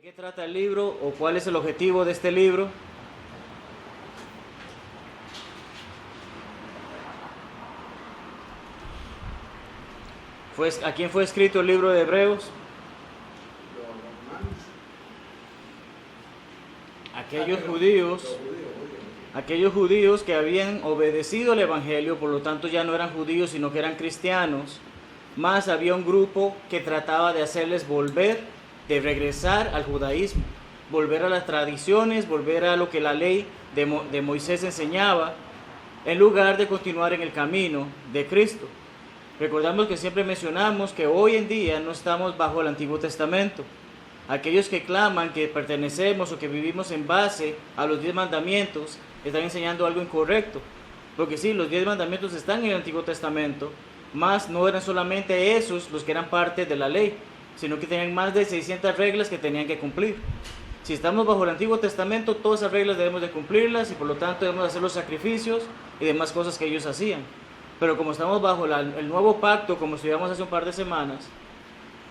qué trata el libro o cuál es el objetivo de este libro? ¿A quién fue escrito el libro de Hebreos? Aquellos judíos que habían obedecido el Evangelio, por lo tanto ya no eran judíos, sino que eran cristianos, más había un grupo que trataba de hacerles volver, de regresar al judaísmo, volver a las tradiciones, volver a lo que la ley de Moisés enseñaba, en lugar de continuar en el camino de Cristo. Recordamos que siempre mencionamos que hoy en día no estamos bajo el Antiguo Testamento. Aquellos que claman que pertenecemos o que vivimos en base a los 10 mandamientos están enseñando algo incorrecto. Porque sí, los 10 mandamientos están en el Antiguo Testamento, mas no eran solamente esos los que eran parte de la ley, sino que tenían más de 600 reglas que tenían que cumplir. Si estamos bajo el Antiguo Testamento, todas esas reglas debemos de cumplirlas y por lo tanto debemos hacer los sacrificios y demás cosas que ellos hacían. Pero como estamos bajo el nuevo pacto, como estudiamos hace un par de semanas,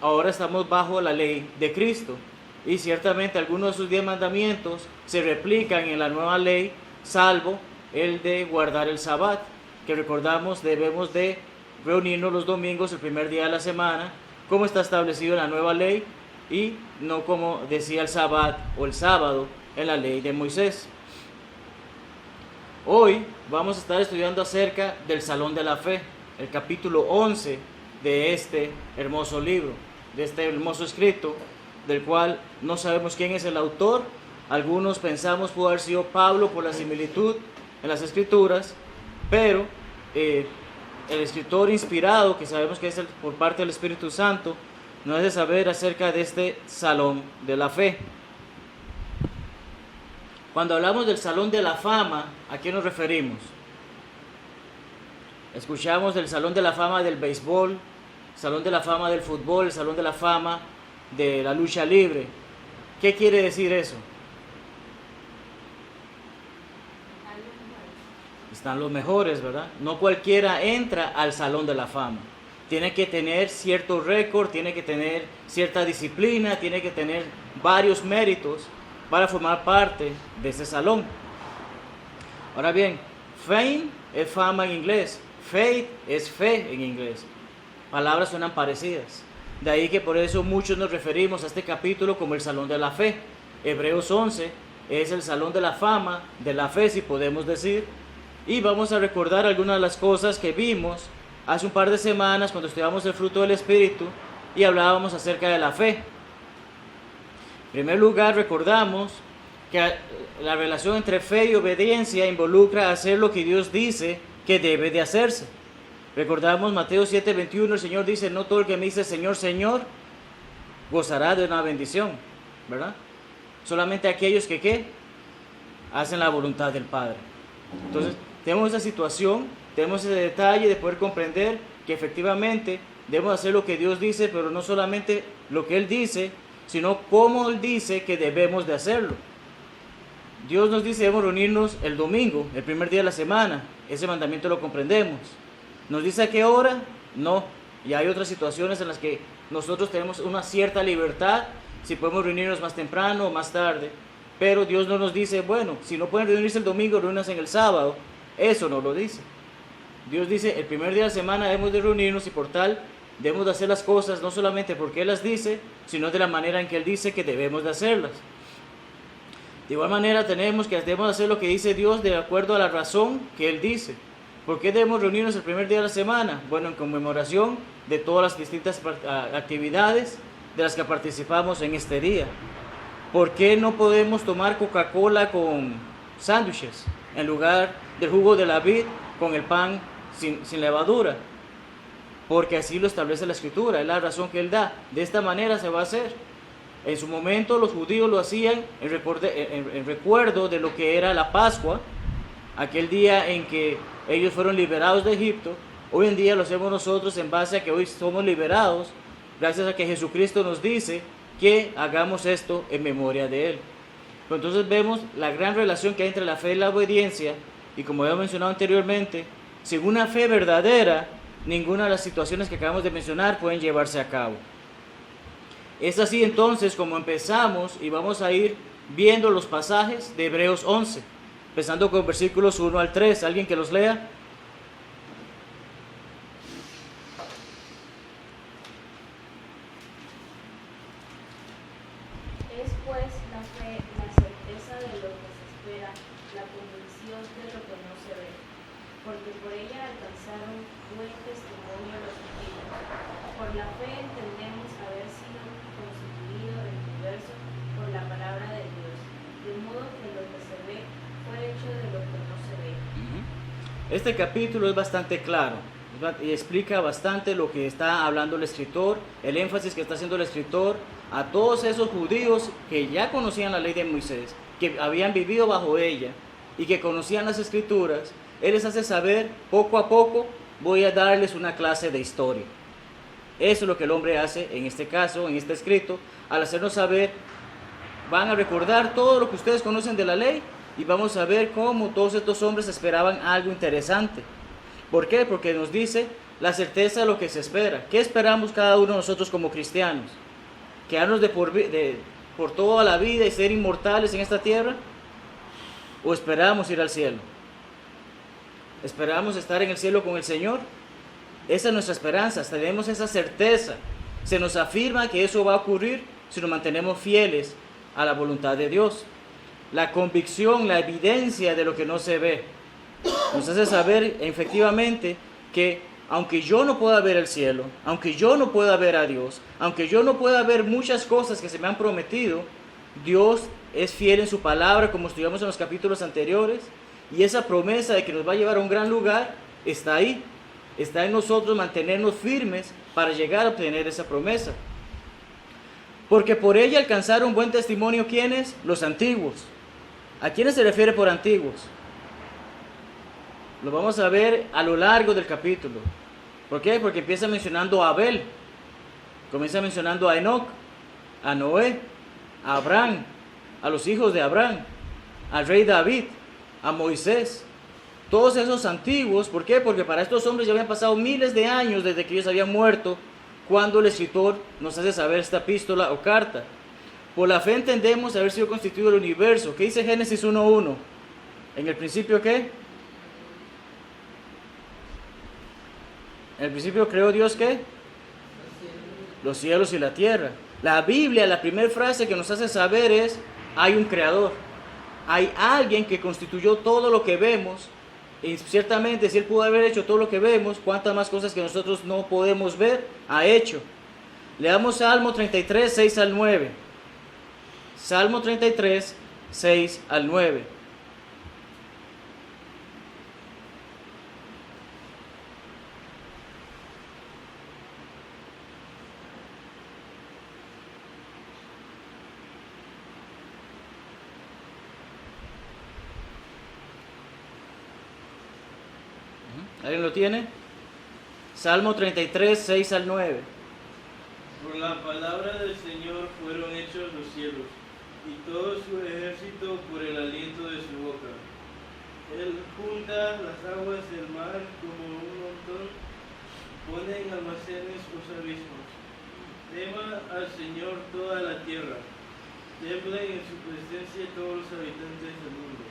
ahora estamos bajo la ley de Cristo. Y ciertamente algunos de sus 10 mandamientos se replican en la nueva ley, salvo el de guardar el Sabbat, que recordamos debemos de reunirnos los domingos, el primer día de la semana, como está establecido en la nueva ley, y no como decía el Sabbat o el sábado en la ley de Moisés. Hoy vamos a estar estudiando acerca del Salón de la Fe, el capítulo 11 de este hermoso libro, de este hermoso escrito, del cual no sabemos quién es el autor. Algunos pensamos pudo haber sido Pablo por la similitud en las escrituras, pero el escritor inspirado, que sabemos que es por parte del Espíritu Santo, nos hace saber acerca de este Salón de la Fe. Cuando hablamos del Salón de la Fama, ¿a qué nos referimos? Escuchamos del Salón de la Fama del béisbol, Salón de la Fama del fútbol, el Salón de la Fama de la lucha libre. ¿Qué quiere decir eso? Están los mejores, ¿verdad? No cualquiera entra al Salón de la Fama. Tiene que tener cierto récord, tiene que tener cierta disciplina, tiene que tener varios méritos para formar parte de ese salón. Ahora bien, fame es fama en inglés, faith es fe en inglés. Palabras suenan parecidas. De ahí que por eso muchos nos referimos a este capítulo como el Salón de la Fe. Hebreos 11 es el Salón de la Fama, de la fe, si podemos decir. Y vamos a recordar algunas de las cosas que vimos hace un par de semanas cuando estudiamos el fruto del Espíritu y hablábamos acerca de la fe. En primer lugar, recordamos que la relación entre fe y obediencia involucra hacer lo que Dios dice que debe de hacerse. Recordamos Mateo 7:21, el Señor dice, no todo el que me dice Señor, Señor, gozará de una bendición, ¿verdad? Solamente aquellos que, ¿qué? Hacen la voluntad del Padre. Entonces, tenemos esa situación, tenemos ese detalle de poder comprender que efectivamente debemos hacer lo que Dios dice, pero no solamente lo que Él dice, sino cómo Él dice que debemos de hacerlo. Dios nos dice debemos reunirnos el domingo, el primer día de la semana. Ese mandamiento lo comprendemos. ¿Nos dice a qué hora? No. Y hay otras situaciones en las que nosotros tenemos una cierta libertad, si podemos reunirnos más temprano o más tarde. Pero Dios no nos dice, bueno, si no pueden reunirse el domingo, reúnanse en el sábado. Eso no lo dice. Dios dice, el primer día de la semana debemos de reunirnos y por tal debemos de hacer las cosas no solamente porque Él las dice, sino de la manera en que Él dice que debemos de hacerlas. De igual manera debemos de hacer lo que dice Dios de acuerdo a la razón que Él dice. ¿Por qué debemos reunirnos el primer día de la semana? Bueno, en conmemoración de todas las distintas actividades de las que participamos en este día. ¿Por qué no podemos tomar Coca-Cola con sándwiches en lugar del jugo de la vid con el pan sin levadura? Porque así lo establece la Escritura, es la razón que Él da. De esta manera se va a hacer. En su momento los judíos lo hacían en recuerdo de lo que era la Pascua, aquel día en que ellos fueron liberados de Egipto. Hoy en día lo hacemos nosotros en base a que hoy somos liberados, gracias a que Jesucristo nos dice que hagamos esto en memoria de Él. Pero entonces vemos la gran relación que hay entre la fe y la obediencia, y como había mencionado anteriormente, sin una fe verdadera, ninguna de las situaciones que acabamos de mencionar pueden llevarse a cabo. Es así entonces como empezamos y vamos a ir viendo los pasajes de Hebreos 11, empezando con versículos 1 al 3. ¿Alguien que los lea? Es pues la fe, la certeza de lo que se espera, la convicción de lo que no se ve, porque por ella alcanzaron buen testimonio los antiguos. Por la fe entendemos haber sido constituido el universo por la palabra de Dios, de modo que lo que se ve fue hecho de lo que no se ve. Este capítulo es bastante claro y explica bastante lo que está hablando el escritor, el énfasis que está haciendo el escritor a todos esos judíos que ya conocían la ley de Moisés, que habían vivido bajo ella y que conocían las escrituras. Él les hace saber, poco a poco voy a darles una clase de historia. Eso es lo que el hombre hace en este caso, en este escrito, al hacernos saber, van a recordar todo lo que ustedes conocen de la ley y vamos a ver cómo todos estos hombres esperaban algo interesante. ¿Por qué? Porque nos dice la certeza de lo que se espera. ¿Qué esperamos cada uno de nosotros como cristianos? ¿Quedarnos por toda la vida y ser inmortales en esta tierra? ¿O esperamos ir al cielo? ¿Esperamos estar en el cielo con el Señor? Esa es nuestra esperanza, tenemos esa certeza. Se nos afirma que eso va a ocurrir si nos mantenemos fieles a la voluntad de Dios. La convicción, la evidencia de lo que no se ve, nos hace saber efectivamente que aunque yo no pueda ver el cielo, aunque yo no pueda ver a Dios, aunque yo no pueda ver muchas cosas que se me han prometido, Dios es fiel en su palabra, como estudiamos en los capítulos anteriores, y esa promesa de que nos va a llevar a un gran lugar está ahí. Está en nosotros mantenernos firmes para llegar a obtener esa promesa. Porque por ella alcanzaron buen testimonio, ¿quiénes? Los antiguos. ¿A quiénes se refiere por antiguos? Lo vamos a ver a lo largo del capítulo. ¿Por qué? Porque empieza mencionando a Abel, comienza mencionando a Enoc, a Noé, a Abraham, a los hijos de Abraham, al rey David, a Moisés. Todos esos antiguos, ¿por qué? Porque para estos hombres ya habían pasado miles de años desde que ellos habían muerto, cuando el escritor nos hace saber esta epístola o carta. Por la fe entendemos haber sido constituido el universo. ¿Qué dice Génesis 1:1? ¿En el principio qué? En el principio creó Dios ¿qué? Los cielos y la tierra. La Biblia, la primera frase que nos hace saber es, hay un creador. Hay alguien que constituyó todo lo que vemos. Y ciertamente, si Él pudo haber hecho todo lo que vemos, cuántas más cosas que nosotros no podemos ver, ha hecho. Leamos Salmo 33, 6 al 9. Salmo 33, 6 al 9. ¿Alguien lo tiene? Salmo 33, 6 al 9. Por la palabra del Señor fueron hechos los cielos, y todo su ejército por el aliento de su boca. Él junta las aguas del mar como un montón, pone en almacenes los abismos. Tema al Señor toda la tierra, temblen en su presencia todos los habitantes del mundo,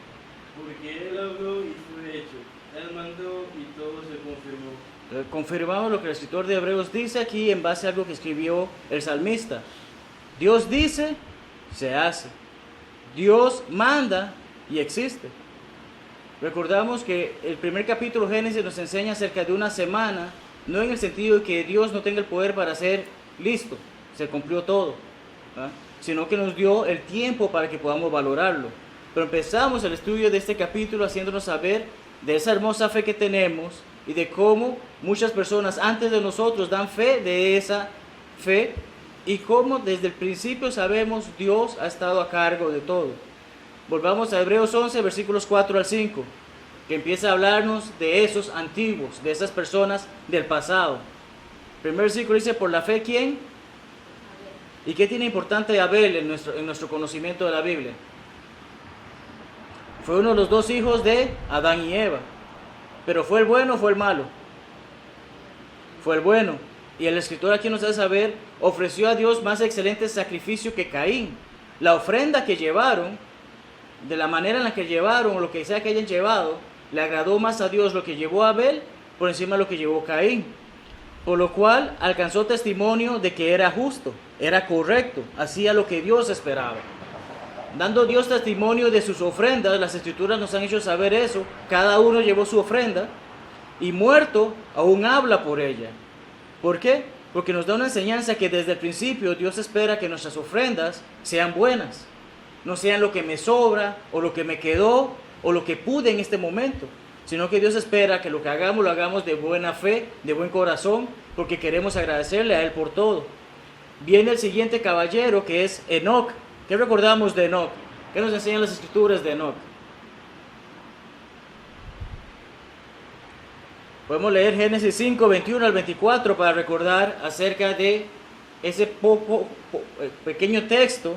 porque Él habló y fue hecho. Él mandó y todo se confirmó. Confirmamos lo que el escritor de Hebreos dice aquí en base a algo que escribió el salmista. Dios dice, se hace. Dios manda y existe. Recordamos que el primer capítulo de Génesis nos enseña acerca de una semana, no en el sentido de que Dios no tenga el poder para ser listo, se cumplió todo, sino que nos dio el tiempo para que podamos valorarlo. Pero empezamos el estudio de este capítulo haciéndonos saber de esa hermosa fe que tenemos y de cómo muchas personas antes de nosotros dan fe de esa fe y cómo desde el principio sabemos Dios ha estado a cargo de todo. Volvamos a Hebreos 11, versículos 4 al 5, que empieza a hablarnos de esos antiguos, de esas personas del pasado. El primer versículo dice, por la fe, ¿quién? ¿Y qué tiene importante Abel en nuestro conocimiento de la Biblia? Fue uno de los dos hijos de Adán y Eva. Pero ¿fue el bueno o fue el malo? Fue el bueno. Y el escritor aquí nos hace saber ofreció a Dios más excelente sacrificio que Caín. La ofrenda que llevaron, de la manera en la que llevaron, o lo que sea que hayan llevado, le agradó más a Dios lo que llevó Abel por encima de lo que llevó Caín. Por lo cual alcanzó testimonio de que era justo, era correcto, hacía lo que Dios esperaba. Dando Dios testimonio de sus ofrendas, las Escrituras nos han hecho saber eso. Cada uno llevó su ofrenda y muerto aún habla por ella. ¿Por qué? Porque nos da una enseñanza que desde el principio Dios espera que nuestras ofrendas sean buenas. No sean lo que me sobra o lo que me quedó o lo que pude en este momento, sino que Dios espera que lo hagamos, lo hagamos de buena fe, de buen corazón, porque queremos agradecerle a Él por todo. Viene el siguiente caballero, que es Enoc. ¿Qué recordamos de Enoc? ¿Qué nos enseñan las Escrituras de Enoc? Podemos leer Génesis 5, 21 al 24 para recordar acerca de ese pequeño texto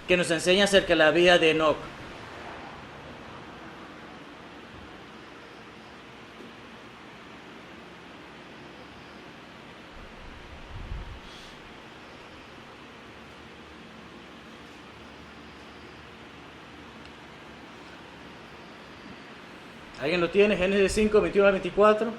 que nos enseña acerca de la vida de Enoc. ¿Alguien lo tiene? Génesis 5, 21 al 24.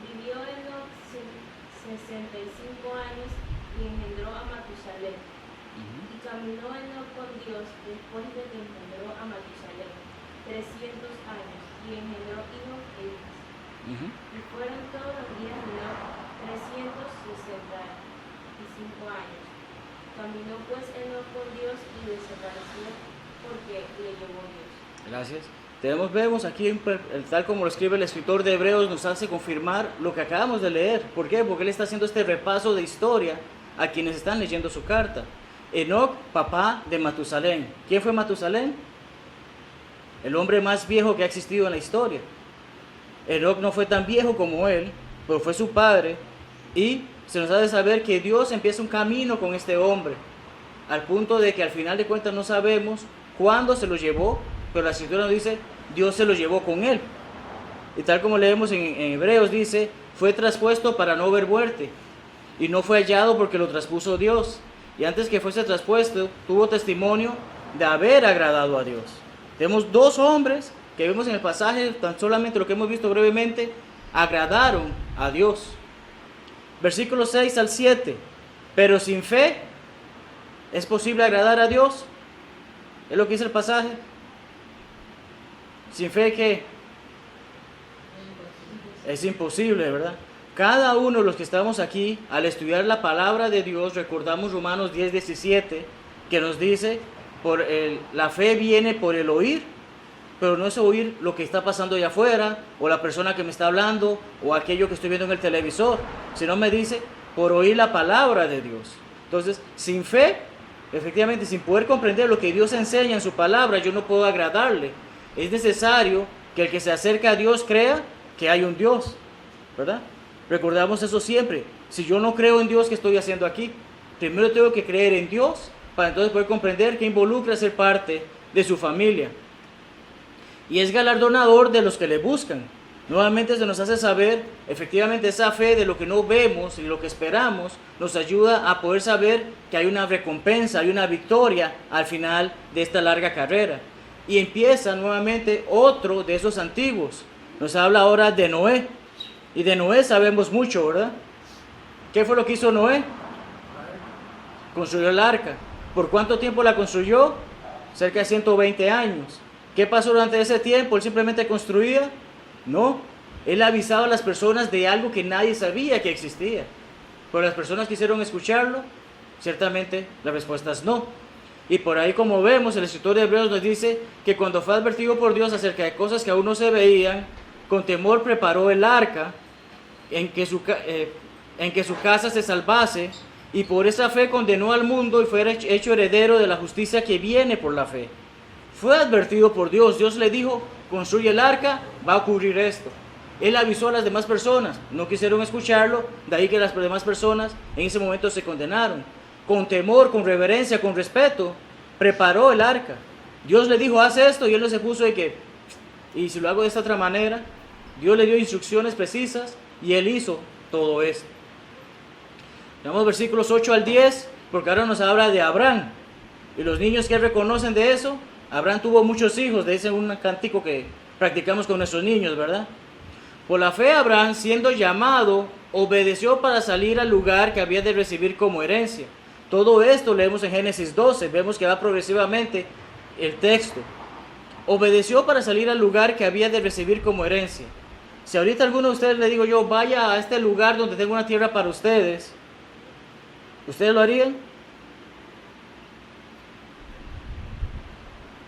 Vivió Enoc 65 años y engendró a Matusalén. Y caminó Enoc con Dios después de que engendró a Matusalén 300 años y engendró hijos e hijas. Y fueron todos los días de Enoc 365 años. Caminó pues Enoc con Dios y desapareció porque le llevó Dios. Gracias. Vemos aquí, tal como lo escribe el escritor de Hebreos, nos hace confirmar lo que acabamos de leer. ¿Por qué? Porque él está haciendo este repaso de historia a quienes están leyendo su carta. Enoc, papá de Matusalén. ¿Quién fue Matusalén? El hombre más viejo que ha existido en la historia. Enoc no fue tan viejo como él, pero fue su padre. Y se nos ha de saber que Dios empieza un camino con este hombre, al punto de que al final de cuentas no sabemos cuándo se lo llevó, pero la Escritura nos dice, Dios se lo llevó con él. Y tal como leemos en Hebreos, dice, fue traspuesto para no ver muerte, y no fue hallado porque lo traspuso Dios. Y antes que fuese traspuesto, tuvo testimonio de haber agradado a Dios. Tenemos dos hombres que vemos en el pasaje, tan solamente lo que hemos visto brevemente, agradaron a Dios. Versículos 6 al 7. Pero sin fe, ¿es posible agradar a Dios? Es lo que dice el pasaje. Sin fe, ¿qué? Es imposible, ¿verdad? Cada uno de los que estamos aquí, al estudiar la palabra de Dios, recordamos Romanos 10, 17, que nos dice, la fe viene por el oír, pero no es oír lo que está pasando allá afuera, o la persona que me está hablando, o aquello que estoy viendo en el televisor, sino me dice, por oír la palabra de Dios. Entonces, sin fe, efectivamente, sin poder comprender lo que Dios enseña en su palabra, yo no puedo agradarle. Es necesario que el que se acerca a Dios crea que hay un Dios, ¿verdad? Recordamos eso siempre. Si yo no creo en Dios, ¿qué estoy haciendo aquí? Primero tengo que creer en Dios para entonces poder comprender que involucra ser parte de su familia. Y es galardonador de los que le buscan. Nuevamente se nos hace saber, efectivamente, esa fe de lo que no vemos y lo que esperamos nos ayuda a poder saber que hay una recompensa, hay una victoria al final de esta larga carrera. Y empieza nuevamente otro de esos antiguos. Nos habla ahora de Noé. Y de Noé sabemos mucho, ¿verdad? ¿Qué fue lo que hizo Noé? Construyó el arca. ¿Por cuánto tiempo la construyó? Cerca de 120 años. ¿Qué pasó durante ese tiempo? ¿Él simplemente construía? No. Él avisaba a las personas de algo que nadie sabía que existía. Pero las personas quisieron escucharlo. Ciertamente la respuesta es no. Y por ahí, como vemos, el escritor de Hebreos nos dice que cuando fue advertido por Dios acerca de cosas que aún no se veían, con temor preparó el arca en que su casa se salvase, y por esa fe condenó al mundo y fue hecho heredero de la justicia que viene por la fe. Fue advertido por Dios. Dios le dijo, construye el arca, va a ocurrir esto. Él avisó a las demás personas, no quisieron escucharlo, de ahí que las demás personas en ese momento se condenaron. con temor, con reverencia, con respeto, preparó el arca. Dios le dijo, haz esto, y él no se puso de que, y si lo hago de esta otra manera, Dios le dio instrucciones precisas, y él hizo todo esto. Veamos versículos 8 al 10, porque ahora nos habla de Abraham, y los niños que reconocen de eso, Abraham tuvo muchos hijos, de ese un cántico que practicamos con nuestros niños, ¿verdad? Por la fe Abraham, siendo llamado, obedeció para salir al lugar que había de recibir como herencia. Todo esto leemos en Génesis 12, vemos que va progresivamente el texto. Obedeció para salir al lugar que había de recibir como herencia. Si ahorita a alguno de ustedes le digo yo, vaya a este lugar donde tengo una tierra para ustedes, ¿ustedes lo harían?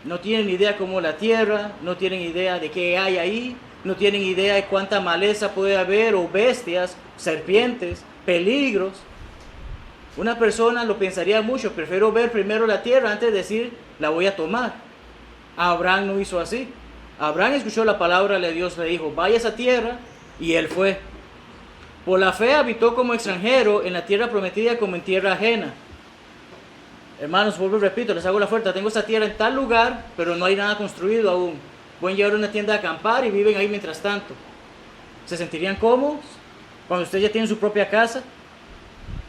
No tienen idea cómo la tierra, no tienen idea de qué hay ahí, no tienen idea de cuánta maleza puede haber, o bestias, serpientes, peligros. Una persona lo pensaría mucho, prefiero ver primero la tierra antes de decir, la voy a tomar. Abraham no hizo así. Abraham escuchó la palabra de Dios, le dijo, vaya a esa tierra, y él fue. Por la fe habitó como extranjero en la tierra prometida como en tierra ajena. Hermanos, vuelvo y repito, les hago la oferta, tengo esta tierra en tal lugar, pero no hay nada construido aún. Pueden llevar una tienda a acampar y viven ahí mientras tanto. ¿Se sentirían cómodos cuando ustedes ya tienen su propia casa?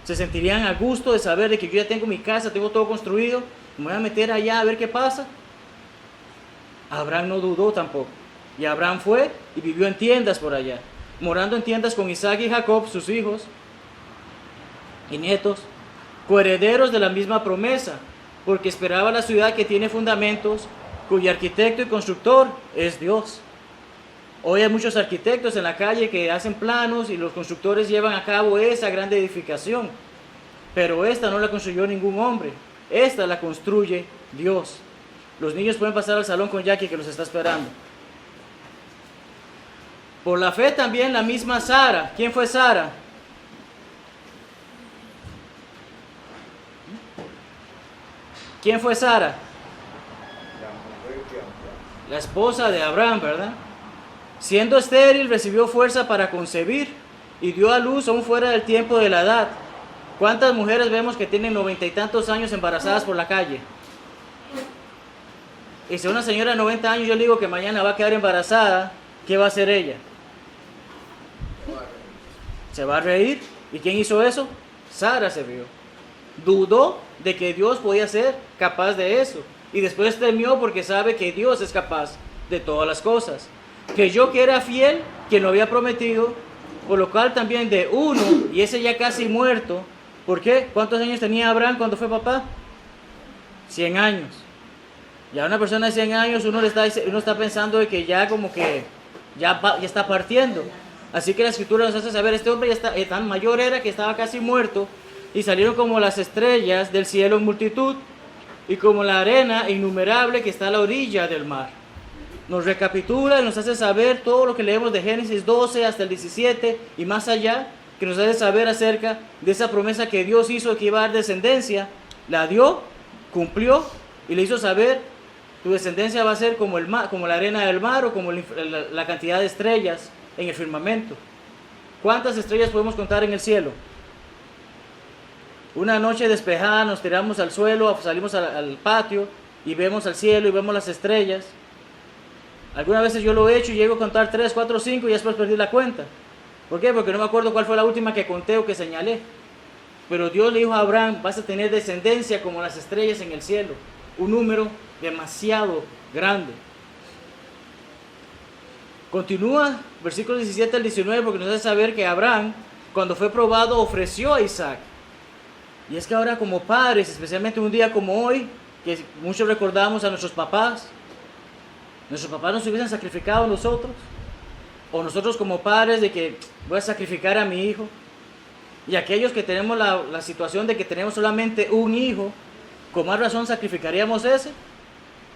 ¿Se sentirían a gusto de saber de que yo ya tengo mi casa, tengo todo construido? ¿Me voy a meter allá a ver qué pasa? Abraham no dudó tampoco. Y Abraham fue y vivió en tiendas por allá, morando en tiendas con Isaac y Jacob, sus hijos y nietos, coherederos de la misma promesa, porque esperaba la ciudad que tiene fundamentos, cuyo arquitecto y constructor es Dios. Hoy hay muchos arquitectos en la calle que hacen planos y los constructores llevan a cabo esa grande edificación, pero esta no la construyó ningún hombre, esta la construye Dios. Los niños pueden pasar al salón con Jackie que los está esperando. Por la fe también la misma Sara. ¿Quién fue Sara? ¿Quién fue Sara? La esposa de Abraham, ¿verdad? Siendo estéril, recibió fuerza para concebir y dio a luz aún fuera del tiempo de la edad. ¿Cuántas mujeres vemos que tienen 90 y tantos años embarazadas por la calle? Y si una señora de 90 años yo le digo que mañana va a quedar embarazada, ¿qué va a hacer ella? Se va a reír. ¿Y quién hizo eso? Sara se rió. Dudó de que Dios podía ser capaz de eso. Y después temió porque sabe que Dios es capaz de todas las cosas. Creyó que era fiel, que lo había prometido, por lo cual también de uno, y ese ya casi muerto. ¿Por qué? ¿Cuántos años tenía Abraham cuando fue papá? 100 años. Y a una persona de 100 años uno está pensando de que ya como que ya está partiendo. Así que la escritura nos hace saber, este hombre ya está, tan mayor era que estaba casi muerto, y salieron como las estrellas del cielo en multitud, y como la arena innumerable que está a la orilla del mar. Nos recapitula y nos hace saber todo lo que leemos de Génesis 12 hasta el 17 y más allá, que nos hace saber acerca de esa promesa que Dios hizo que iba a dar descendencia. La dio, cumplió y le hizo saber, tu descendencia va a ser como el mar, como la arena del mar o como la cantidad de estrellas en el firmamento. ¿Cuántas estrellas podemos contar en el cielo? Una noche despejada nos tiramos al suelo, salimos al patio y vemos al cielo y vemos las estrellas. Algunas veces yo lo he hecho y llego a contar 3, 4, 5 y después perdí la cuenta. ¿Por qué? Porque no me acuerdo cuál fue la última que conté o que señalé. Pero Dios le dijo a Abraham, vas a tener descendencia como las estrellas en el cielo. Un número demasiado grande. Continúa, versículos 17 al 19, porque nos hace saber que Abraham, cuando fue probado, ofreció a Isaac. Y es que ahora como padres, especialmente un día como hoy, que muchos recordamos a nuestros papás nos hubiesen sacrificado a nosotros, o nosotros como padres de que voy a sacrificar a mi hijo, y aquellos que tenemos la situación de que tenemos solamente un hijo, con más razón sacrificaríamos ese,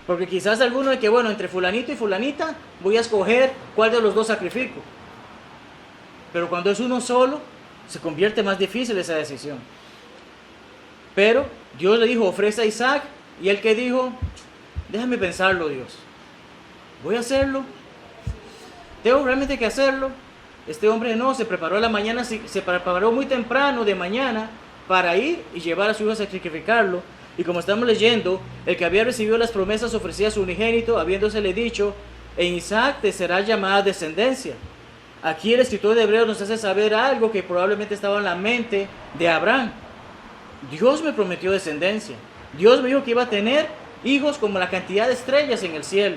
porque quizás alguno de que bueno, entre fulanito y fulanita voy a escoger cuál de los dos sacrifico, pero cuando es uno solo se convierte más difícil esa decisión. Pero Dios le dijo, ofrece a Isaac, y él que dijo, déjame pensarlo, Dios, voy a hacerlo, tengo realmente que hacerlo. Este hombre no, se preparó a la mañana, se preparó muy temprano de mañana, para ir y llevar a su hijo a sacrificarlo. Y como estamos leyendo, el que había recibido las promesas ofrecía a su unigénito, habiéndosele dicho, en Isaac te será llamada descendencia. Aquí el escritor de Hebreos nos hace saber algo que probablemente estaba en la mente de Abraham. Dios me prometió descendencia. Dios me dijo que iba a tener hijos como la cantidad de estrellas en el cielo.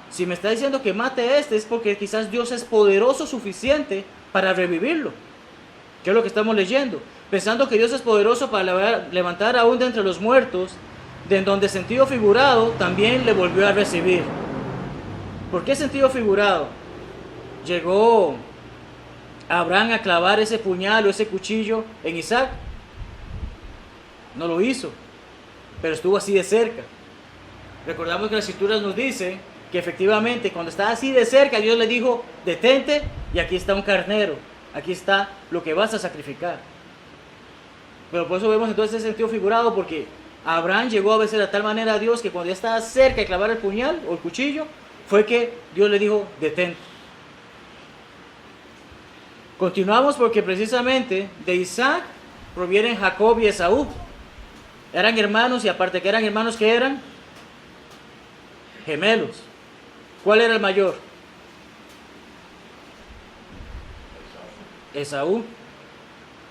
Si me está diciendo que mate a este es porque quizás Dios es poderoso suficiente para revivirlo. ¿Qué es lo que estamos leyendo? Pensando que Dios es poderoso para levantar aún de entre los muertos, de donde sentido figurado también le volvió a recibir. ¿Por qué sentido figurado? Llegó Abraham a clavar ese puñal o ese cuchillo en Isaac. No lo hizo, pero estuvo así de cerca. Recordamos que las escrituras nos dicen que efectivamente cuando estaba así de cerca, Dios le dijo, detente y aquí está un carnero, aquí está lo que vas a sacrificar. Pero por eso vemos entonces ese sentido figurado, porque Abraham llegó a veces de tal manera a Dios que cuando ya estaba cerca de clavar el puñal o el cuchillo, fue que Dios le dijo, detente. Continuamos porque precisamente de Isaac provienen Jacob y Esaú. Eran hermanos y aparte que eran hermanos, ¿qué eran? Gemelos. ¿Cuál era el mayor? Esaú.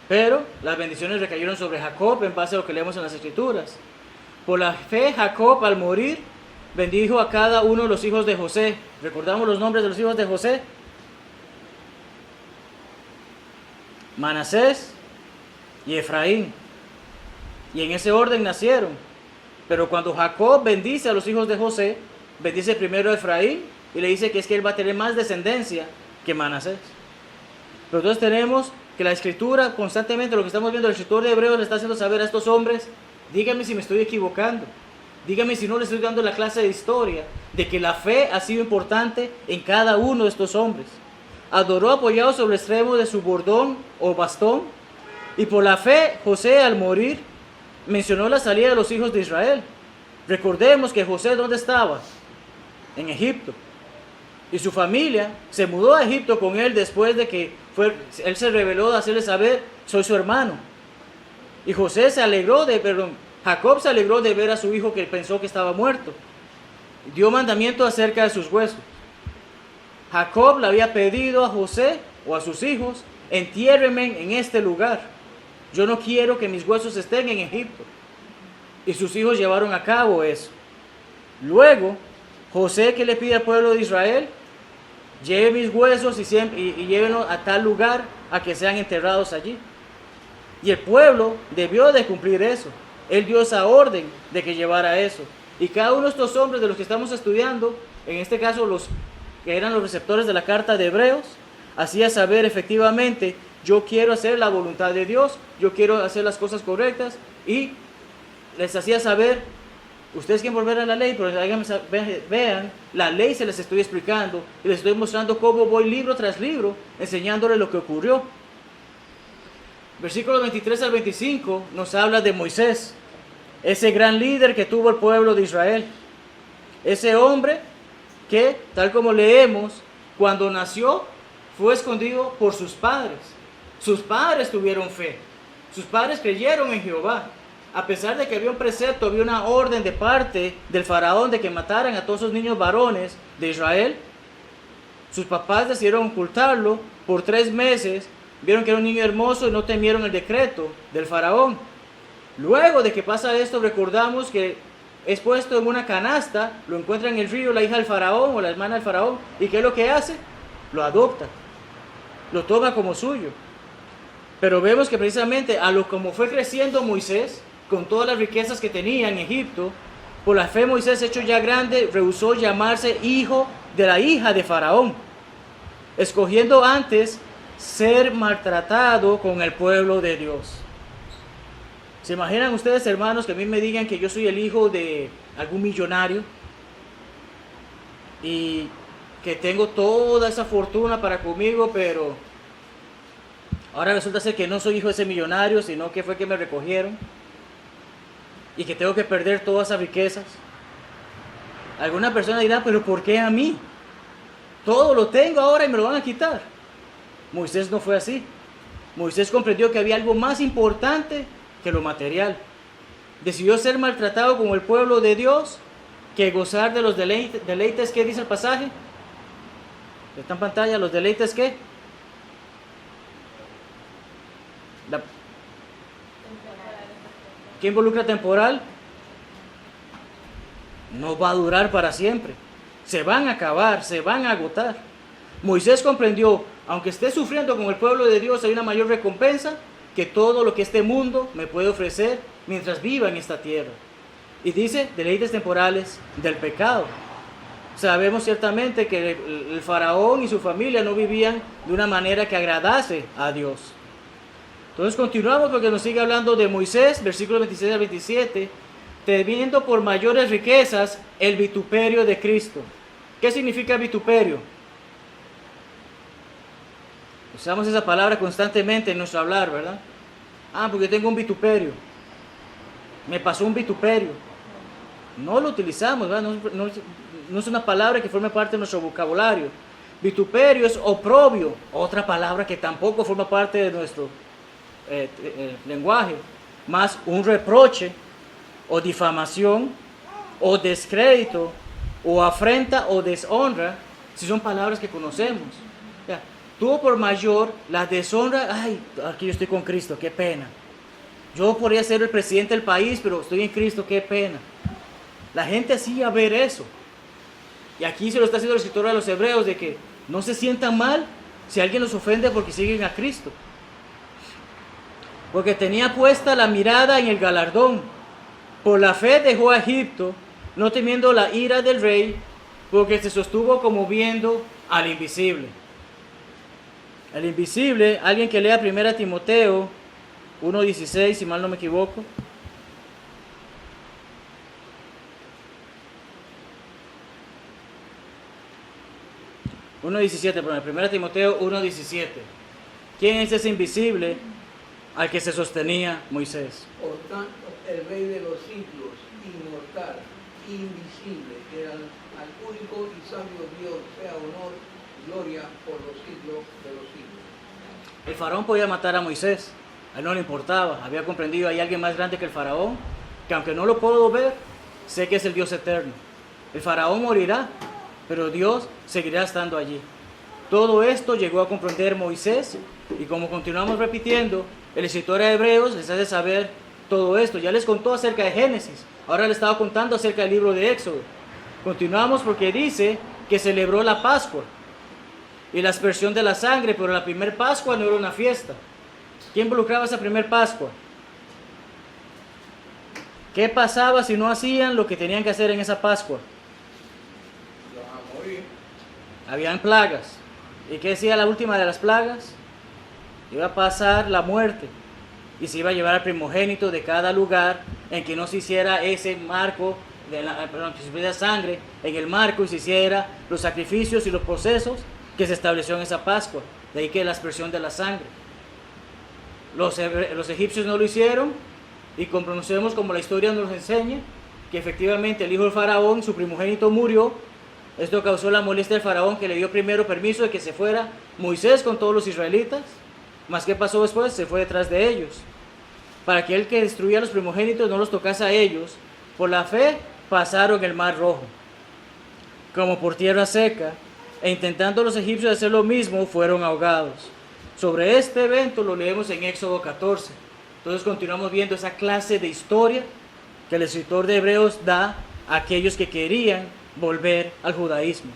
Pero las bendiciones recayeron sobre Jacob en base a lo que leemos en las Escrituras. Por la fe, Jacob al morir bendijo a cada uno de los hijos de José. ¿Recordamos los nombres de los hijos de José? Manasés y Efraín. Y en ese orden nacieron. Pero cuando Jacob bendice a los hijos de José, bendice primero a Efraín y le dice que es que él va a tener más descendencia que Manasés. Pero entonces tenemos que la escritura constantemente, lo que estamos viendo, el escritor de Hebreos le está haciendo saber a estos hombres, dígame si me estoy equivocando, dígame si no les estoy dando la clase de historia, de que la fe ha sido importante en cada uno de estos hombres. Adoró apoyado sobre el extremo de su bordón o bastón, y por la fe José al morir mencionó la salida de los hijos de Israel. Recordemos que José, ¿dónde estaba? En Egipto. Y su familia se mudó a Egipto con él después de que él se reveló de hacerle saber, soy su hermano. Y Jacob se alegró de ver a su hijo que pensó que estaba muerto. Dio mandamiento acerca de sus huesos. Jacob le había pedido a José o a sus hijos, entiérrenme en este lugar. Yo no quiero que mis huesos estén en Egipto. Y sus hijos llevaron a cabo eso. Luego, José, que le pide al pueblo de Israel, lleve mis huesos y llévenlos a tal lugar a que sean enterrados allí. Y el pueblo debió de cumplir eso. Él dio esa orden de que llevara eso. Y cada uno de estos hombres de los que estamos estudiando, en este caso los que eran los receptores de la carta de Hebreos, hacía saber efectivamente, yo quiero hacer la voluntad de Dios, yo quiero hacer las cosas correctas, y les hacía saber, ustedes quieren volver a la ley, pero vean, la ley se les estoy explicando, y les estoy mostrando cómo voy libro tras libro, enseñándoles lo que ocurrió. Versículos 23 al 25 nos habla de Moisés, ese gran líder que tuvo el pueblo de Israel, ese hombre que, tal como leemos, cuando nació fue escondido por sus padres. Sus padres tuvieron fe, sus padres creyeron en Jehová. A pesar de que había un precepto, había una orden de parte del faraón de que mataran a todos esos niños varones de Israel, sus papás decidieron ocultarlo por 3 meses, vieron que era un niño hermoso y no temieron el decreto del faraón. Luego de que pasa esto, recordamos que es puesto en una canasta, lo encuentra en el río la hija del faraón o la hermana del faraón, y ¿qué es lo que hace? Lo adopta, lo toma como suyo. Pero vemos que precisamente como fue creciendo Moisés, con todas las riquezas que tenía en Egipto, por la fe Moisés, hecho ya grande, rehusó llamarse hijo de la hija de Faraón, escogiendo antes ser maltratado con el pueblo de Dios. ¿Se imaginan ustedes, hermanos, que a mí me digan que yo soy el hijo de algún millonario y que tengo toda esa fortuna para conmigo, pero ahora resulta ser que no soy hijo de ese millonario, sino que fue que me recogieron y que tengo que perder todas esas riquezas? Alguna persona dirá, pero ¿por qué a mí? Todo lo tengo ahora y me lo van a quitar. Moisés no fue así. Moisés comprendió que había algo más importante que lo material. Decidió ser maltratado como el pueblo de Dios que gozar de los deleites. ¿Qué dice el pasaje? Está en pantalla, los deleites ¿qué? ¿Qué involucra temporal? No va a durar para siempre. Se van a acabar, se van a agotar. Moisés comprendió, aunque esté sufriendo con el pueblo de Dios, hay una mayor recompensa que todo lo que este mundo me puede ofrecer mientras viva en esta tierra. Y dice, deleites temporales del pecado. Sabemos ciertamente que el faraón y su familia no vivían de una manera que agradase a Dios. Entonces continuamos porque nos sigue hablando de Moisés, versículos 26 al 27, temiendo por mayores riquezas el vituperio de Cristo. ¿Qué significa vituperio? Usamos esa palabra constantemente en nuestro hablar, ¿verdad? Porque tengo un vituperio. Me pasó un vituperio. No lo utilizamos, ¿verdad? No es una palabra que forme parte de nuestro vocabulario. Vituperio es oprobio, otra palabra que tampoco forma parte de nuestro lenguaje, más un reproche o difamación o descrédito o afrenta o deshonra, si son palabras que conocemos. Ya, tuvo por mayor la deshonra. Aquí yo estoy con Cristo, qué pena. Yo podría ser el presidente del país, pero estoy en Cristo, qué pena. La gente hacía ver eso. Y aquí se lo está haciendo el escritor a los hebreos, de que no se sientan mal si alguien los ofende porque siguen a Cristo. Porque tenía puesta la mirada en el galardón. Por la fe dejó a Egipto, no temiendo la ira del rey, porque se sostuvo como viendo al invisible. El invisible, alguien que lea 1 Timoteo 1:16, si mal no me equivoco. Perdón, 1 Timoteo 1:17. ¿Quién es ese invisible al que se sostenía Moisés? Por tanto, el Rey de los siglos, inmortal, invisible, que al único y sabio Dios sea honor y gloria por los siglos de los siglos. El faraón podía matar a Moisés, a él no le importaba, había comprendido, hay alguien más grande que el faraón, que aunque no lo puedo ver, sé que es el Dios eterno. El faraón morirá, pero Dios seguirá estando allí. Todo esto llegó a comprender Moisés, y como continuamos repitiendo, el escritor de Hebreos les hace saber todo esto. Ya les contó acerca de Génesis, ahora les estaba contando acerca del libro de Éxodo. Continuamos porque dice que celebró la Pascua y la aspersión de la sangre, pero la primer Pascua no era una fiesta. ¿Qué involucraba esa primer Pascua? ¿Qué pasaba si no hacían lo que tenían que hacer en esa Pascua? Habían plagas. ¿Y qué decía la última de las plagas? Iba a pasar la muerte y se iba a llevar al primogénito de cada lugar en que no se hiciera ese marco, que se pusiera sangre en el marco y se hiciera los sacrificios y los procesos que se estableció en esa Pascua. De ahí que la aspersión de la sangre. Los egipcios no lo hicieron, y conocemos como la historia nos enseña que efectivamente el hijo del faraón, su primogénito, murió. Esto causó la molestia del faraón, que le dio primero permiso de que se fuera Moisés con todos los israelitas. Mas ¿qué pasó después? Se fue detrás de ellos, para que el que destruía a los primogénitos no los tocase a ellos. Por la fe pasaron el mar Rojo como por tierra seca, e intentando los egipcios hacer lo mismo, fueron ahogados. Sobre este evento lo leemos en Éxodo 14. Entonces continuamos viendo esa clase de historia que el escritor de Hebreos da a aquellos que querían volver al judaísmo.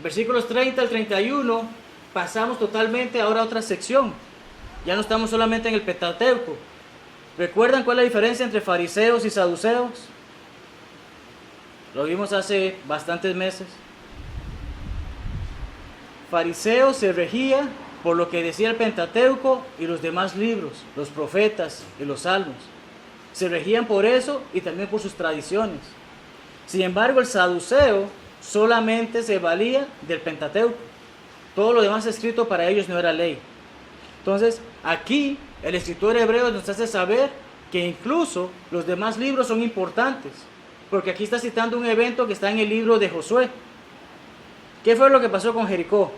Versículos 30 al 31, pasamos totalmente ahora a otra sección. Ya no estamos solamente en el Pentateuco. ¿Recuerdan cuál es la diferencia entre fariseos y saduceos? Lo vimos hace bastantes meses. Fariseo se regía por lo que decía el Pentateuco y los demás libros, los profetas y los salmos. Se regían por eso y también por sus tradiciones. Sin embargo, el saduceo solamente se valía del Pentateuco. Todo lo demás escrito para ellos no era ley. Entonces, aquí el escritor hebreo nos hace saber que incluso los demás libros son importantes, porque aquí está citando un evento que está en el libro de Josué. ¿Qué fue lo que pasó con Jericó?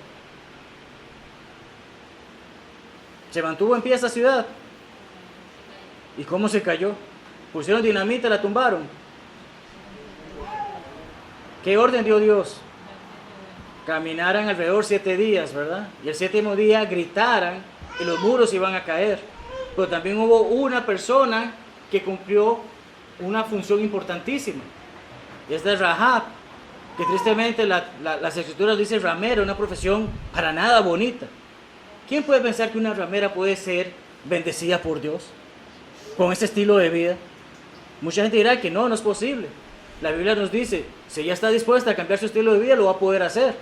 ¿Se mantuvo en pie esa ciudad? ¿Y cómo se cayó? Pusieron dinamita, la tumbaron. ¿Qué orden dio Dios? Caminaran alrededor 7 días, ¿verdad? Y el 7º día gritaran y los muros iban a caer. Pero también hubo una persona que cumplió una función importantísima. Y esta es Rahab, que tristemente las escrituras dicen ramera, una profesión para nada bonita. ¿Quién puede pensar que una ramera puede ser bendecida por Dios con ese estilo de vida? Mucha gente dirá que no es posible. La Biblia nos dice, si ella está dispuesta a cambiar su estilo de vida, lo va a poder hacer.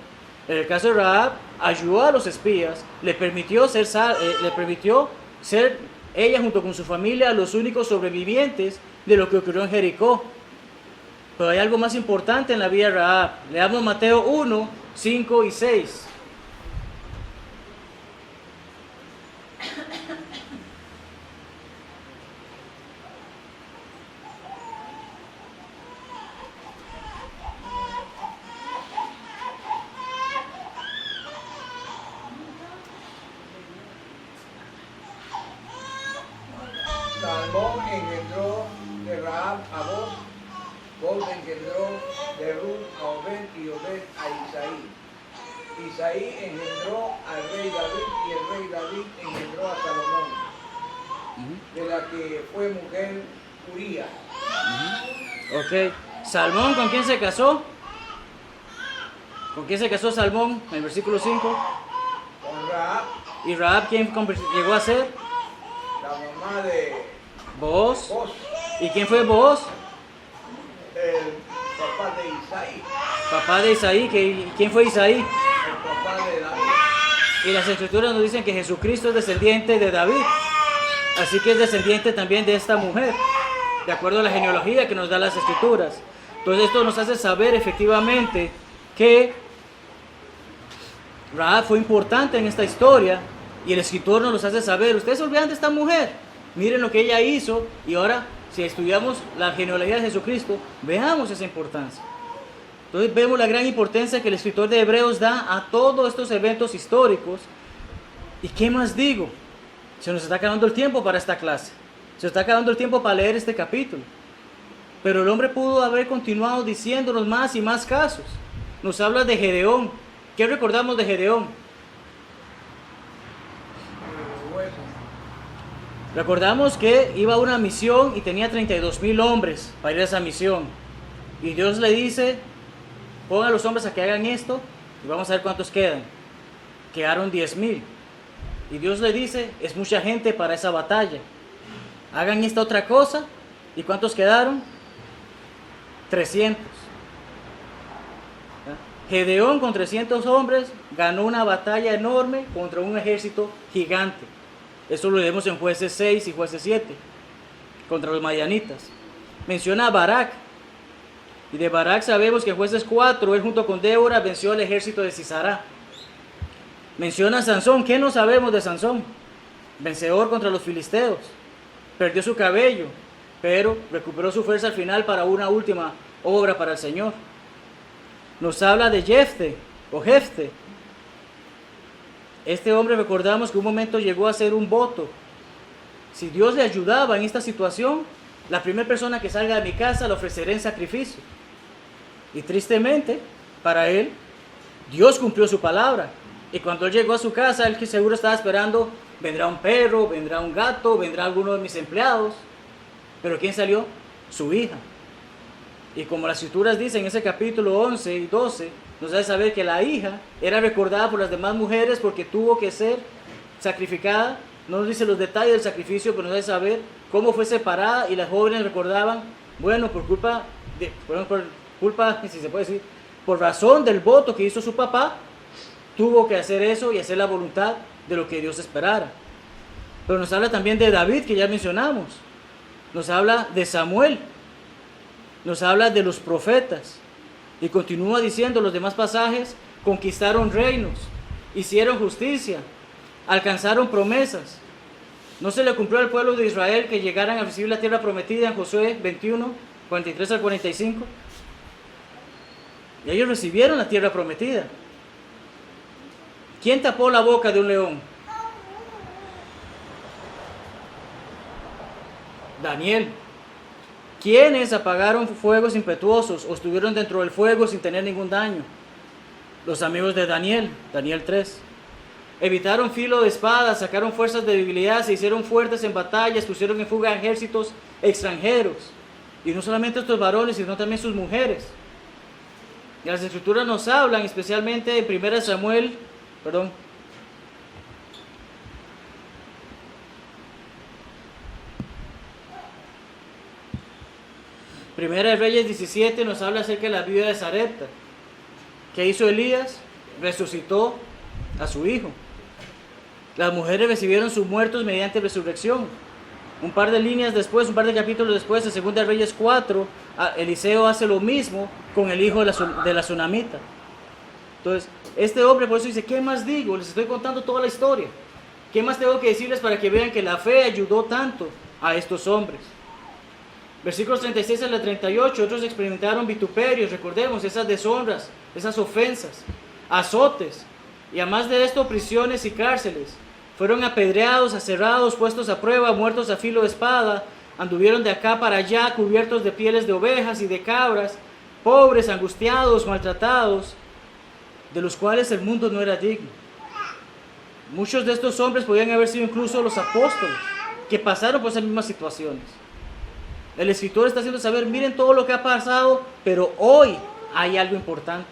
En el caso de Rahab, ayudó a los espías, le permitió ser ella junto con su familia los únicos sobrevivientes de lo que ocurrió en Jericó. Pero hay algo más importante en la vida de Rahab. Leamos Mateo 1, 5 y 6. Salmón engendró de Rahab a Boz, Boz engendró de Ruth a Obed y Obed a Isaí. Isaí engendró al rey David y el rey David engendró a Salomón, de la que fue mujer Uría. Ok, Salmón, ¿con quién se casó? ¿Con quién se casó Salmón? En el versículo 5. Con Rahab, ¿Y Rahab quién llegó a ser? la mamá de Booz. Boz, ¿Y quién fue Booz? el papá de Isaí, Papá de Isaí. ¿Quién fue Isaí? el papá de David. Y las escrituras nos dicen que Jesucristo es descendiente de David. Así que es descendiente también de esta mujer, de acuerdo a la genealogía que nos da las escrituras. Entonces esto nos hace saber efectivamente que Rahab fue importante en esta historia, y el escritor nos hace saber, ustedes se olvidan de esta mujer, miren lo que ella hizo, y ahora si estudiamos la genealogía de Jesucristo, veamos esa importancia. Entonces vemos la gran importancia que el escritor de Hebreos da a todos estos eventos históricos. ¿Y qué más digo? Se nos está acabando el tiempo para esta clase, se nos está acabando el tiempo para leer este capítulo. Pero el hombre pudo haber continuado diciéndonos más y más casos. Nos habla de Gedeón. ¿Qué recordamos de Gedeón? Recordamos que iba a una misión y tenía 32,000 hombres para ir a esa misión. Y Dios le dice, pongan a los hombres a que hagan esto y vamos a ver cuántos quedan. Quedaron 10,000. Y Dios le dice, es mucha gente para esa batalla. Hagan esta otra cosa. ¿Y cuántos quedaron? 300. Gedeón con 300 hombres ganó una batalla enorme contra un ejército gigante. Eso lo leemos en Jueces 6 y Jueces 7, contra los madianitas. Menciona a Barak. Y de Barak sabemos que en Jueces 4, él junto con Débora venció al ejército de Sisará. Menciona a Sansón. ¿Qué no sabemos de Sansón? Vencedor contra los filisteos. Perdió su cabello, pero recuperó su fuerza al final para una última obra para el Señor. Nos habla de Jefte o Jefte. Este hombre, recordamos que un momento llegó a hacer un voto. Si Dios le ayudaba en esta situación, la primera persona que salga de mi casa le ofreceré en sacrificio. Y tristemente, para él, Dios cumplió su palabra. Y cuando él llegó a su casa, él que seguro estaba esperando, vendrá un perro, vendrá un gato, vendrá alguno de mis empleados. Pero ¿quién salió? Su hija. Y como las escrituras dicen en ese capítulo 11 y 12, nos hace saber que la hija era recordada por las demás mujeres porque tuvo que ser sacrificada. No nos dice los detalles del sacrificio, pero nos hace saber cómo fue separada, y las jóvenes recordaban, bueno, por culpa, si se puede decir, por razón del voto que hizo su papá, tuvo que hacer eso y hacer la voluntad de lo que Dios esperara. Pero nos habla también de David, que ya mencionamos. Nos habla de Samuel. Nos habla de los profetas. Y continúa diciendo los demás pasajes: conquistaron reinos, hicieron justicia, alcanzaron promesas. No se le cumplió al pueblo de Israel que llegaran a recibir la tierra prometida en Josué 21, 43 al 45. Y ellos recibieron la tierra prometida. ¿Quién tapó la boca de un león? Daniel. ¿Quiénes apagaron fuegos impetuosos o estuvieron dentro del fuego sin tener ningún daño? Los amigos de Daniel, Daniel 3. Evitaron filo de espada, sacaron fuerzas de debilidad, se hicieron fuertes en batallas, pusieron en fuga a ejércitos extranjeros. Y no solamente estos varones, sino también sus mujeres. Y las escrituras nos hablan, especialmente en 1 Samuel, Primera de Reyes 17 nos habla acerca de la viuda de Sarepta. ¿Qué hizo Elías? Resucitó a su hijo. Las mujeres recibieron sus muertos mediante resurrección. Un par de líneas después, un par de capítulos después, en 2 de Reyes 4, Eliseo hace lo mismo con el hijo de la tsunamita. Entonces, este hombre por eso dice, ¿qué más digo? Les estoy contando toda la historia. ¿Qué más tengo que decirles para que vean que la fe ayudó tanto a estos hombres? Versículos 36 al 38, otros experimentaron vituperios, recordemos, esas deshonras, esas ofensas, azotes, y además de esto, prisiones y cárceles. Fueron apedreados, aserrados, puestos a prueba, muertos a filo de espada, anduvieron de acá para allá, cubiertos de pieles de ovejas y de cabras, pobres, angustiados, maltratados, de los cuales el mundo no era digno. Muchos de estos hombres podían haber sido incluso los apóstoles, que pasaron por esas mismas situaciones. El escritor está haciendo saber, miren todo lo que ha pasado, pero hoy hay algo importante.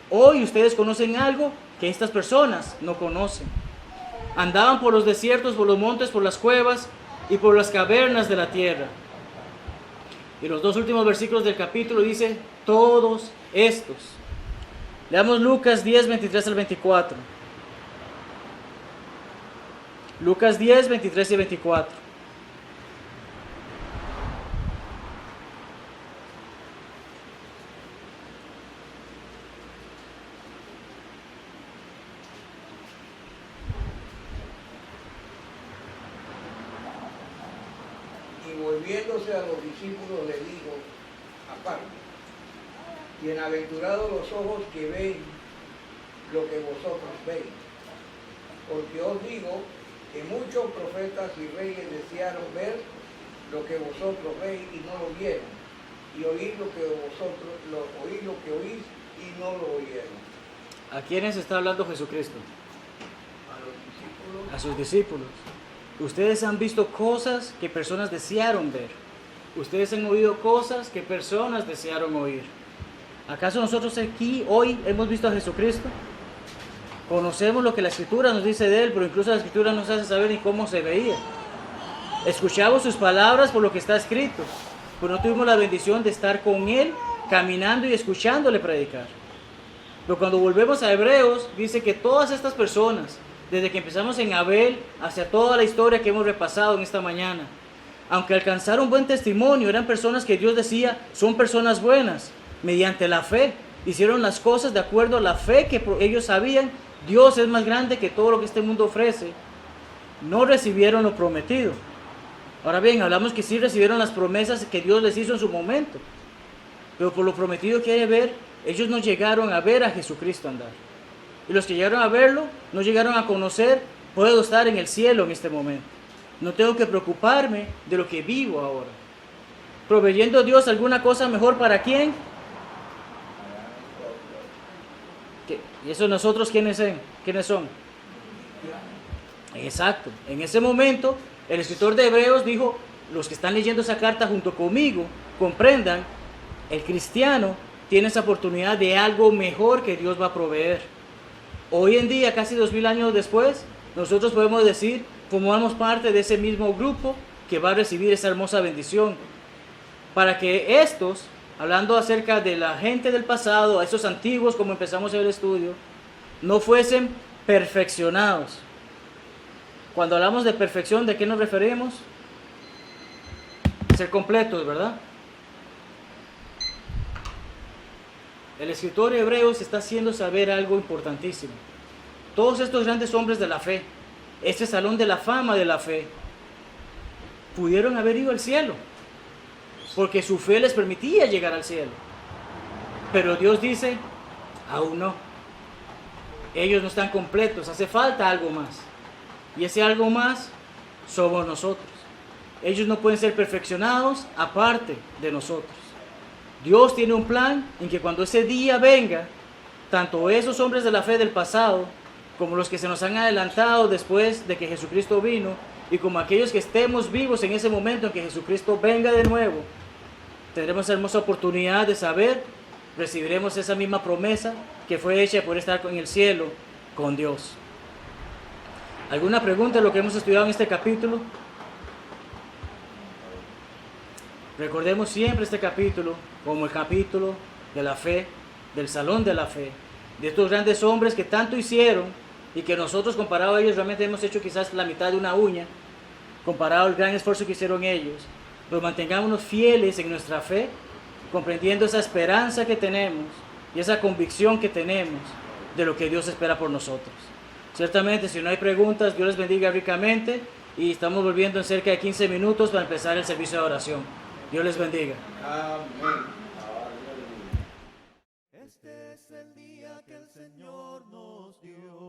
Hoy ustedes conocen algo que estas personas no conocen. Andaban por los desiertos, por los montes, por las cuevas y por las cavernas de la tierra. Y los dos últimos versículos del capítulo dice, todos estos. Leamos Lucas 10, 23 al 24. Lucas 10, 23 y 24. Volviéndose a los discípulos le dijo aparte, bienaventurados los ojos que ven lo que vosotros veis, porque os digo que muchos profetas y reyes desearon ver lo que vosotros veis y no lo vieron, y oír lo que oís y no lo oyeron. ¿A quiénes está hablando Jesucristo? A los discípulos. A sus discípulos. Ustedes han visto cosas que personas desearon ver. Ustedes han oído cosas que personas desearon oír. ¿Acaso nosotros aquí hoy hemos visto a Jesucristo? Conocemos lo que la Escritura nos dice de Él, pero incluso la Escritura nos hace saber ni cómo se veía. Escuchamos sus palabras por lo que está escrito, pero no tuvimos la bendición de estar con Él, caminando y escuchándole predicar. Pero cuando volvemos a Hebreos, dice que todas estas personas, desde que empezamos en Abel hacia toda la historia que hemos repasado en esta mañana, aunque alcanzaron buen testimonio, eran personas que Dios decía son personas buenas, mediante la fe, hicieron las cosas de acuerdo a la fe que ellos sabían, Dios es más grande que todo lo que este mundo ofrece, no recibieron lo prometido. Ahora bien, hablamos que sí recibieron las promesas que Dios les hizo en su momento, pero por lo prometido que hay que ver, ellos no llegaron a ver a Jesucristo andar. Y los que llegaron a verlo, no llegaron a conocer, puedo estar en el cielo en este momento. No tengo que preocuparme de lo que vivo ahora. Proveyendo Dios alguna cosa mejor para quién. ¿Y eso nosotros quiénes son? Exacto. En ese momento, el escritor de Hebreos dijo, los que están leyendo esa carta junto conmigo, comprendan, el cristiano tiene esa oportunidad de algo mejor que Dios va a proveer. Hoy en día, casi 2000 años después, nosotros podemos decir, formamos parte de ese mismo grupo que va a recibir esa hermosa bendición. Para que estos, hablando acerca de la gente del pasado, a esos antiguos, como empezamos el estudio, no fuesen perfeccionados. Cuando hablamos de perfección, ¿de qué nos referimos? Ser completos, ¿verdad? El escritor de Hebreos está haciendo saber algo importantísimo. Todos estos grandes hombres de la fe, este salón de la fama de la fe, pudieron haber ido al cielo, porque su fe les permitía llegar al cielo. Pero Dios dice, aún no. Ellos no están completos, hace falta algo más. Y ese algo más somos nosotros. ellos no pueden ser perfeccionados aparte de nosotros. Dios tiene un plan en que cuando ese día venga, tanto esos hombres de la fe del pasado, como los que se nos han adelantado después de que Jesucristo vino, y como aquellos que estemos vivos en ese momento en que Jesucristo venga de nuevo, tendremos esa hermosa oportunidad de saber, recibiremos esa misma promesa que fue hecha por estar en el cielo con Dios. ¿Alguna pregunta de lo que hemos estudiado en este capítulo? Recordemos siempre este capítulo como el capítulo de la fe, del salón de la fe, de estos grandes hombres que tanto hicieron y que nosotros, comparado a ellos, realmente hemos hecho quizás la mitad de una uña, comparado al gran esfuerzo que hicieron ellos. Pero mantengámonos fieles en nuestra fe, comprendiendo esa esperanza que tenemos y esa convicción que tenemos de lo que Dios espera por nosotros. Ciertamente, si no hay preguntas, Dios les bendiga ricamente y estamos volviendo en cerca de 15 minutos para empezar el servicio de oración. Dios les bendiga. Amén. Este es el día que el Señor nos dio.